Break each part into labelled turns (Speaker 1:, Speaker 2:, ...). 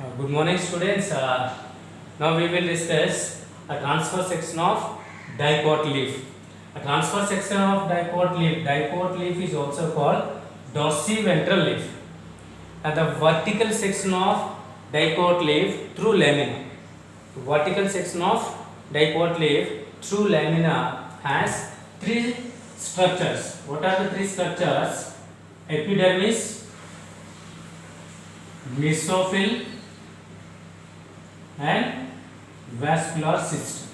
Speaker 1: Good morning, students. Now we will discuss a transfer section of diport leaf. A transfer section of diport leaf. Diport leaf is also called dorsiventral leaf. And the vertical section of diport leaf through lamina. The vertical section of diport leaf through lamina has three structures. What are the three structures? Epidermis, mesophyll, and vascular system.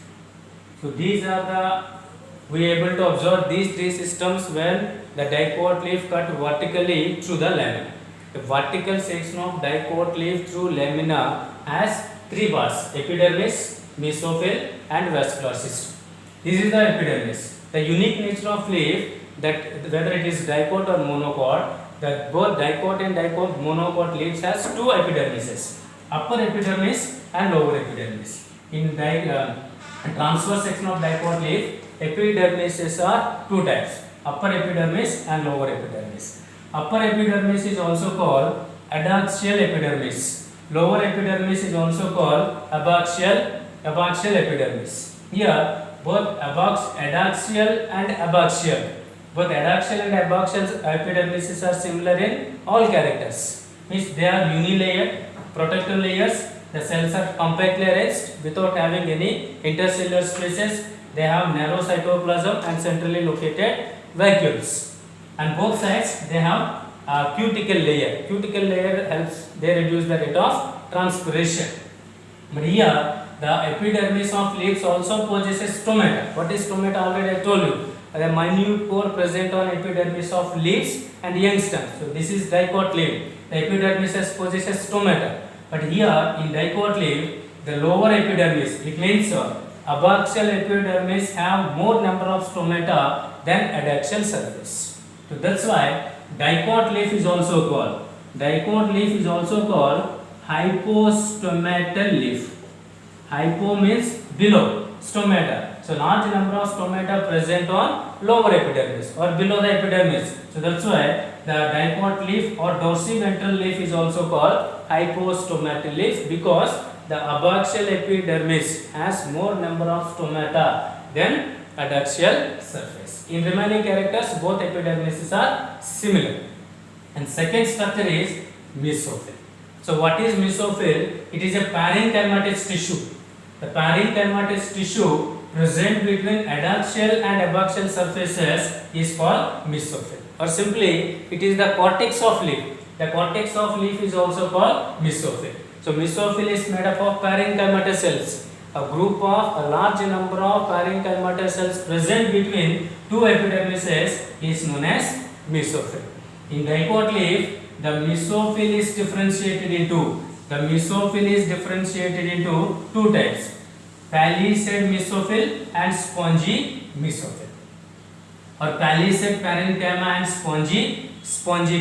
Speaker 1: So these are we are able to observe these three systems when the diport leaf cut vertically through the lamina. The vertical section of diport leaf through lamina has three parts: epidermis, mesophyll, and vascular system. This is the epidermis. The unique nature of leaf, that whether it is diport or monopod, that both diport and diport monopod leaves has two epidermises, upper epidermis and lower epidermis. In transverse section of diport leaf, epidermises are two types: upper epidermis and lower epidermis. Upper epidermis is also called adaxial epidermis. Lower epidermis is also called abaxial epidermis. Here both adaxial and abaxial. Both adaxial and abaxial epidermises are similar in all characters. Means they are unilayered, protective layers. The cells are compactly arranged without having any intercellular spaces. They have narrow cytoplasm and centrally located vacuoles. And both sides they have a cuticle layer. Cuticle layer helps, they reduce the rate of transpiration. But here the epidermis of leaves also possesses stomata. What is stomata? Already I told you. The minute pore present on epidermis of leaves and young stems. So this is diport leaf. The epidermis possesses stomata. But here in diport leaf, the lower epidermis, it means abaxial epidermis have more number of stomata than adaxial surface. So that's why diport leaf is also called hypostomatal leaf. Hypo means below, stomata. So large number of stomata present on lower epidermis or below the epidermis. So that's why the diport leaf or dorsiventral leaf is also called hypostomatal leaf, because the abaxial epidermis has more number of stomata than adaxial surface. In remaining characters, both epidermises are similar. And second structure is mesophyll. So what is mesophyll? It is a parenchymatous tissue. The parenchymatous tissue present between adaxial and abaxial surfaces is called mesophyll. Or simply, it is the cortex of leaf. The cortex of leaf is also called mesophyll. So mesophyll is made up of parenchymatous cells. A group of a large number of parenchymatous cells present between two epidermises is known as mesophyll. In diport leaf, the mesophyll is differentiated into two types: palisade mesophyll and spongy mesophyll, or palisade parenchyma and spongy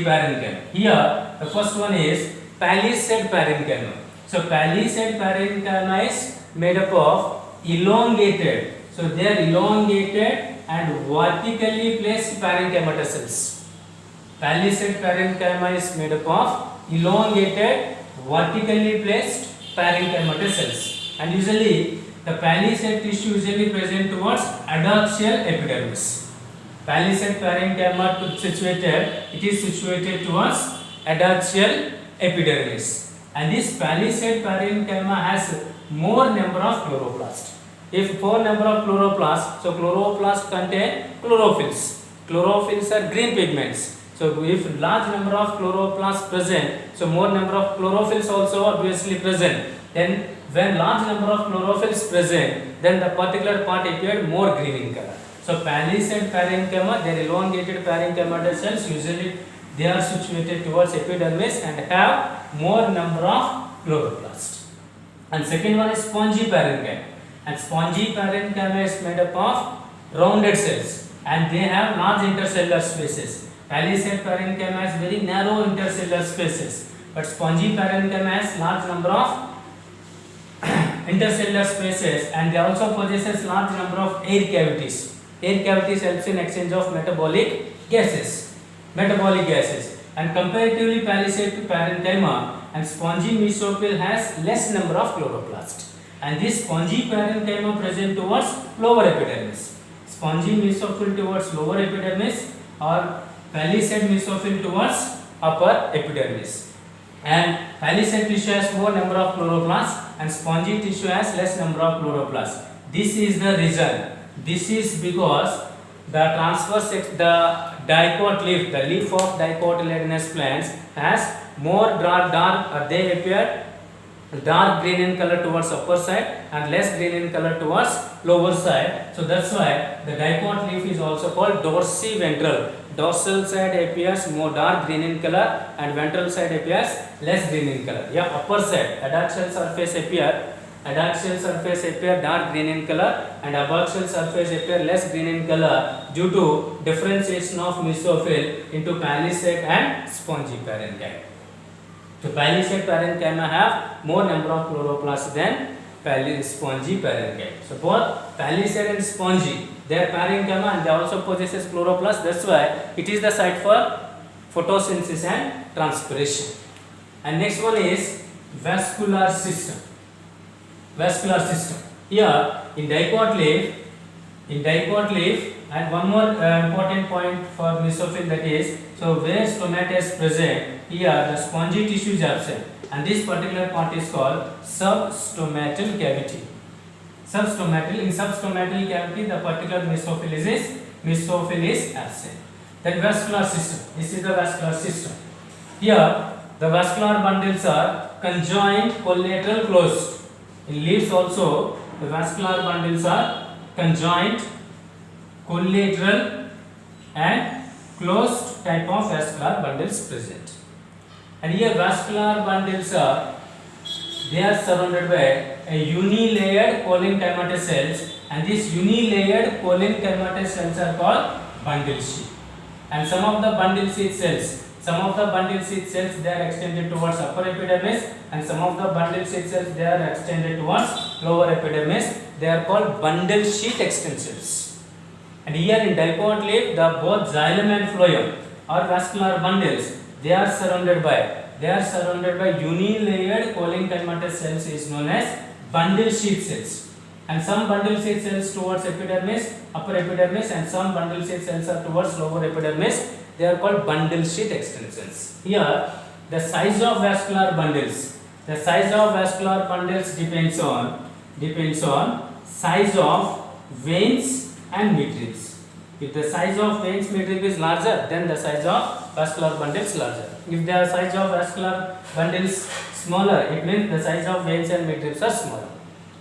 Speaker 1: parenchyma. Here the first one is palisade parenchyma. So palisade parenchyma is made up of elongated. So they are elongated and vertically placed parenchymatous cells. Palisade parenchyma is made up of elongated, vertically placed parenchymatous cells, and usually the palisade tissue usually present towards adaxial epidermis. Palisade parenchyma it is situated towards adaxial epidermis, and this palisade parenchyma has more number of chloroplasts. If 4 number of chloroplasts, so chloroplasts contain chlorophylls. Chlorophylls are green pigments. So if large number of chloroplasts present, so more number of chlorophylls also obviously present. Then when large number of chlorophylls present, then the particular part appeared more green in color. So palisade parenchyma, they are elongated parenchymatous cells. Usually they are situated towards epidermis and have more number of chloroplasts. And second one is spongy parenchyma. And spongy parenchyma is made up of rounded cells, and they have large intercellular spaces. Palisade parenchyma has very narrow intercellular spaces, but spongy parenchyma has large number of intercellular spaces, and they also possesses large number of air cavities. Air cavities helps in exchange of metabolic gases. And comparatively palisade parenchyma and spongy mesophyll has less number of chloroplasts. And this spongy parenchyma present towards lower epidermis. Spongy mesophyll towards lower epidermis or palisade mesophyll towards upper epidermis. And palisade tissue has more number of chloroplasts and spongy tissue has less number of chloroplasts. This is the reason. This is because the dicot leaf, the leaf of dicotyledonous plants has more they appear dark green in color towards upper side and less green in color towards lower side. So that's why the dicot leaf is also called dorsiventral. Dorsal side appears more dark green in color and ventral side appears less green in color. Yeah, upper side adaxial surface appear dark green in color and abaxial surface appear less green in color due to differentiation of mesophyll into palisade and spongy parenchyma. So palisade parenchyma have more number of chloroplasts than spongy parenchyma. So both palisade and spongy, their parenchyma and they also possesses chloroplasts. That's why it is the site for photosynthesis and transpiration. And next one is vascular system. Vascular system. Here in dicot leaf, and one more important point for mesophyll, that is, so where stomata is present, here the spongy tissue is absent, and this particular part is called substomatal cavity. In substomatal cavity, the particular mesophyll is absent. Then vascular system. This is the vascular system. Here the vascular bundles are conjoined, collateral, closed. In leaves also, the vascular bundles are conjoined, collateral and closed type of vascular bundles present. And here vascular bundles they are surrounded by a unilayered cholenchymatous cells, and these unilayered cholenchymatous cells are called bundle sheath. And some of the bundle sheath cells they are extended towards upper epidermis, and some of the bundle sheath cells they are extended towards lower epidermis. They are called bundle sheath extensions. And here in dicot leaf, the both xylem and phloem or vascular bundles they are surrounded by unilayered cholenchymatous cells is known as bundle sheath cells. And some bundle sheath cells towards epidermis, upper epidermis, and some bundle sheath cells are towards lower epidermis. They are called bundle sheath extensions. Here, the size of vascular bundles depends on size of veins and midribs. If the size of veins midrib is larger, then the size of vascular bundles larger. If the size of vascular bundles smaller, it means the size of veins and midribs are smaller.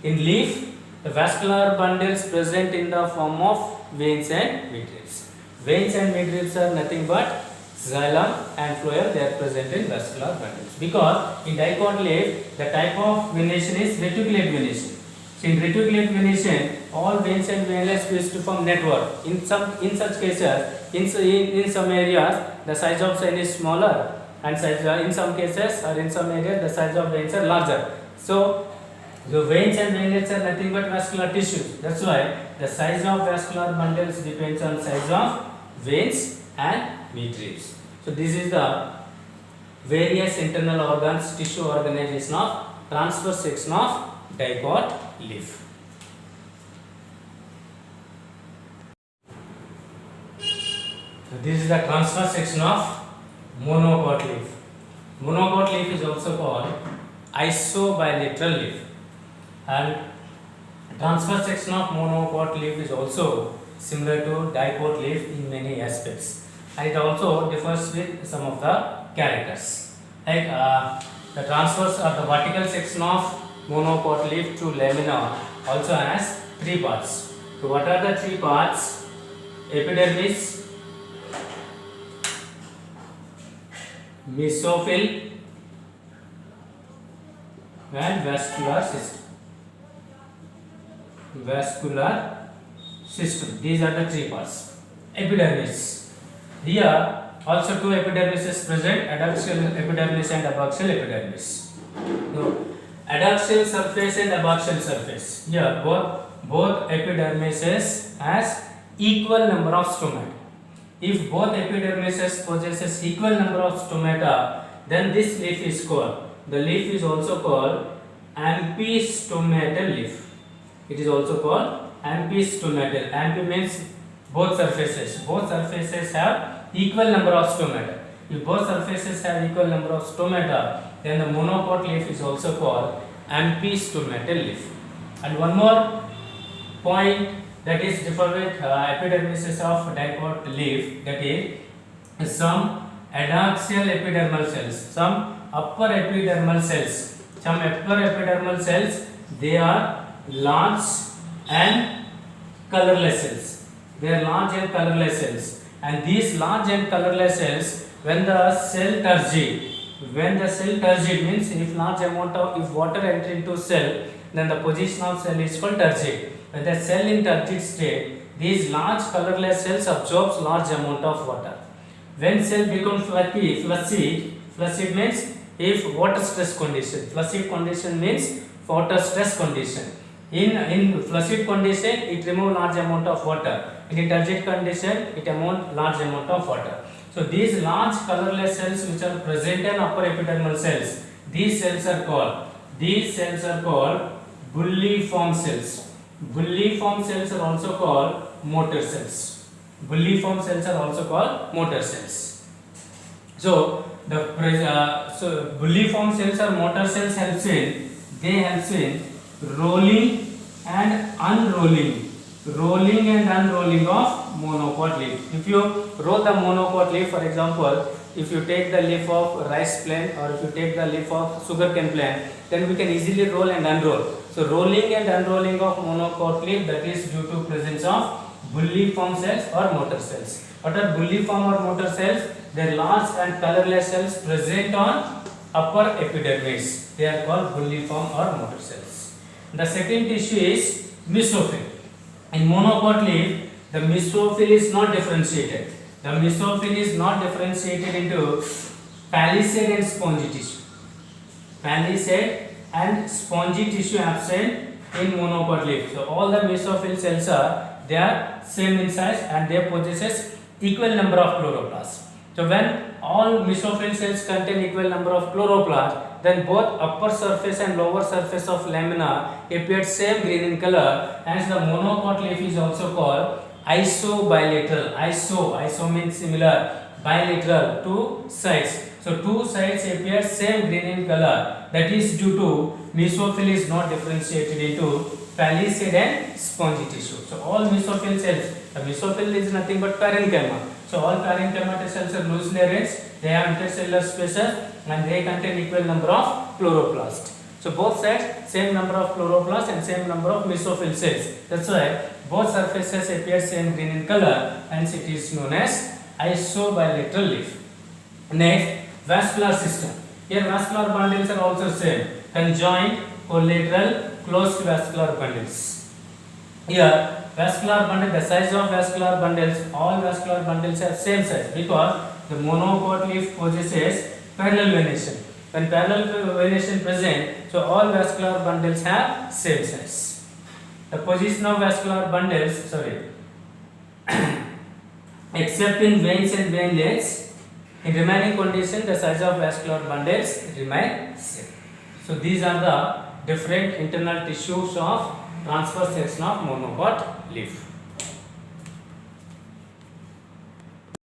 Speaker 1: In leaf, the vascular bundles present in the form of veins and midribs. Veins and midribs are nothing but xylem and phloem. They are present in vascular bundles. Because in dicot leaf, the type of venation is reticulate venation. So in reticulate venation, all veins and venous used to form network. In such cases, in some areas, the size of vein is smaller, and in some cases or in some areas, the size of veins are larger. So the veins and veinlets are nothing but vascular tissues. That's why the size of vascular bundles depends on size of veins and midribs. So this is the various internal organs, tissue organization of transverse section of dicot leaf. So this is the transverse section of monocot leaf. Monocot leaf is also called isobilateral leaf, and transverse section of monocot leaf is also similar to dicot leaf in many aspects, and it also differs with some of the characters. Like the transverse or the vertical section of monocot leaf to lamina also has three parts. So what are the three parts? Epidermis, mesophyll and vascular system. These are the three parts. Epidermis. Here also two epidermises present, adaxial epidermis and abaxial epidermis. So, adaxial surface and abaxial surface. Here both epidermises has equal number of stomata. If both epidermises possesses equal number of stomata, then this leaf is called the leaf is also called ampistomatal leaf. It is also called ampistomatal. Ampi means both surfaces. Both surfaces have equal number of stomata. If both surfaces have equal number of stomata, then the monocot leaf is also called ampistomatal leaf. And one more point that is differ with epidermis of dicot leaf, that is some adaxial epidermal cells, some upper epidermal cells. Some upper epidermal cells, they are large and colorless cells. They are large and colorless cells. And these large and colorless cells, when the cell turgid means if large amount of if water enter into cell, then the position of cell is called turgid. When the cell in turgid state, these large colorless cells absorbs large amount of water. When cell becomes flaccid means if water stress condition. Flaccid condition means water stress condition. In flaccid condition, it remove large amount of water. In turgid condition, it amount large amount of water. So these large colorless cells which are present in upper epidermal cells, these cells are called bulliform cells. Bulliform cells are also called motor cells. Bulliform cells are also called motor cells. So bulliform cells or motor cells helps in rolling and unrolling of monocot leaf. If you roll the monocot leaf, for example, if you take the leaf of rice plant or if you take the leaf of sugarcane plant, then we can easily roll and unroll. So rolling and unrolling of monocot leaf, that is due to presence of bulliform cells or motor cells. What are bulliform or motor cells? They are large and colorless cells present on upper epidermis. They are called bulliform or motor cells. The second tissue is mesophyll. In monocot leaf, the mesophyll is not differentiated. The mesophyll is not differentiated into palisade and spongy tissue. Palisade and spongy tissue absent in monocot leaf. So all the mesophyll cells they are same in size and they possesses equal number of chloroplasts. So when all mesophyll cells contain equal number of chloroplasts, then both upper surface and lower surface of lamina appear same green in color. Hence the monocot leaf is also called isobilateral. Iso means similar, bilateral, two sides. So two sides appear same green in color. That is due to mesophyll is not differentiated into palisade and spongy tissue. So all mesophyll cells, the mesophyll is nothing but parenchyma. So all parenchyma cells are loosely arranged. They have intercellular spaces and they contain equal number of chloroplasts. So both sides same number of chloroplasts and same number of mesophyll cells. That's why both surfaces appear same green in color. Hence it is known as isobilateral leaf. Next, vascular system. Here vascular bundles are also same. Conjoined, collateral, closed vascular bundles. Here vascular bundle, the size of vascular bundles, all vascular bundles are same size because the monocot leaf possesses parallel venation. When parallel venation present, so all vascular bundles have same size. The position of vascular bundles, except in veins and veinlets, in remaining condition the size of vascular bundles remain same. So these are the different internal tissues of transverse section of monocot leaf.